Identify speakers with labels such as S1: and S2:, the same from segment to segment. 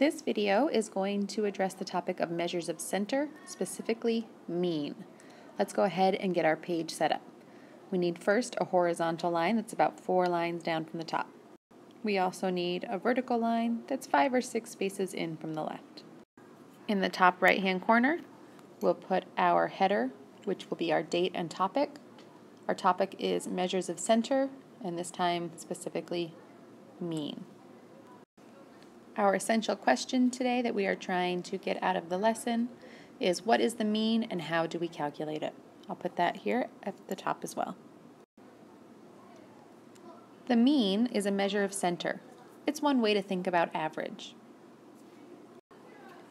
S1: This video is going to address the topic of measures of center, specifically mean. Let's go ahead and get our page set up. We need first a horizontal line that's about 4 lines down from the top. We also need a vertical line that's 5 or 6 spaces in from the left. In the top right-hand corner, we'll put our header, which will be our date and topic. Our topic is measures of center, and this time specifically mean. Our essential question today that we are trying to get out of the lesson is, what is the mean and how do we calculate it? I'll put that here at the top as well. The mean is a measure of center. It's one way to think about average.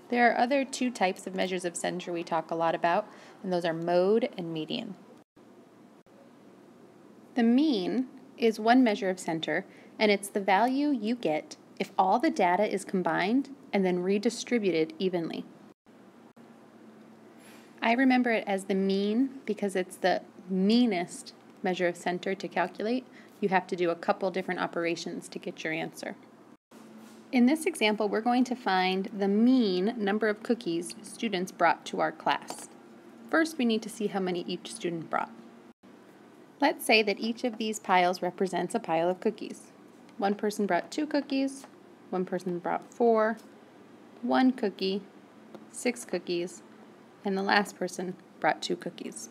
S1: There are other 2 types of measures of center we talk a lot about, and those are mode and median. The mean is one measure of center, and it's the value you get if all the data is combined and then redistributed evenly. I remember it as the mean because it's the meanest measure of center to calculate. You have to do a couple different operations to get your answer. In this example, we're going to find the mean number of cookies students brought to our class. First, we need to see how many each student brought. Let's say that each of these piles represents a pile of cookies. One person brought 2 cookies, one person brought 4, 1 cookie, 6 cookies, and the last person brought 2 cookies.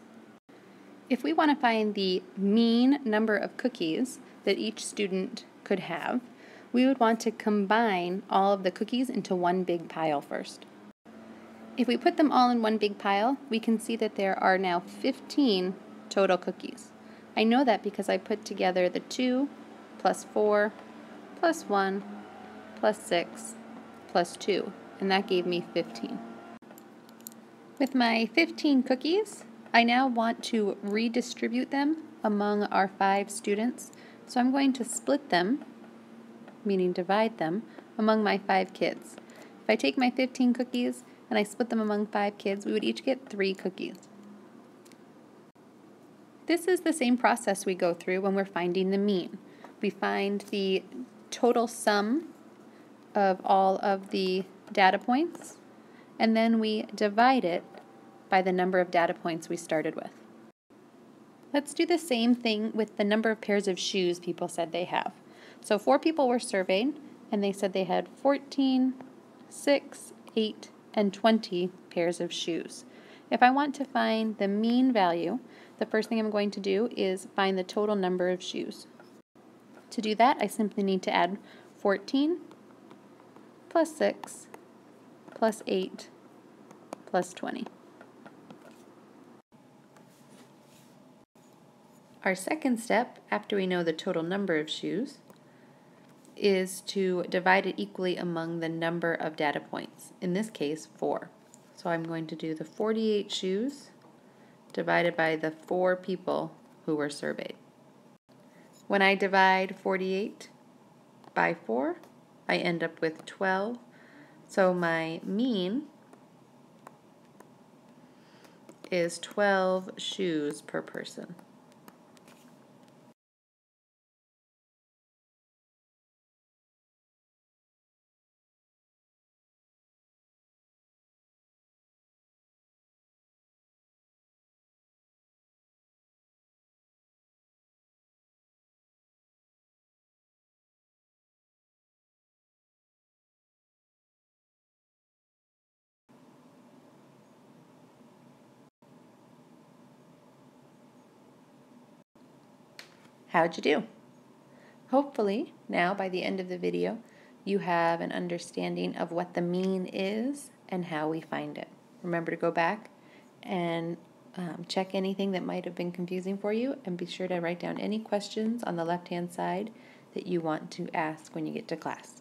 S1: If we want to find the mean number of cookies that each student could have, we would want to combine all of the cookies into one big pile first. If we put them all in one big pile, we can see that there are now 15 total cookies. I know that because I put together the 2 plus 4 plus 1 plus 6 plus 2, and that gave me 15. With my 15 cookies, I now want to redistribute them among our 5 students, so I'm going to split them, meaning divide them, among my 5 kids. If I take my 15 cookies and I split them among 5 kids, we would each get 3 cookies. This is the same process we go through when we're finding the mean. We find the total sum of all of the data points, and then we divide it by the number of data points we started with. Let's do the same thing with the number of pairs of shoes people said they have. So 4 people were surveyed, and they said they had 14, 6, 8, and 20 pairs of shoes. If I want to find the mean value, the first thing I'm going to do is find the total number of shoes. To do that, I simply need to add 14 plus 6 plus 8 plus 20. Our second step, after we know the total number of shoes, is to divide it equally among the number of data points, in this case 4. So I'm going to do the 48 shoes divided by the 4 people who were surveyed. When I divide 48 by 4, I end up with 12. So my mean is 12 shoes per person. How'd you do? Hopefully, now by the end of the video, you have an understanding of what the mean is and how we find it. Remember to go back and check anything that might have been confusing for you, and be sure to write down any questions on the left-hand side that you want to ask when you get to class.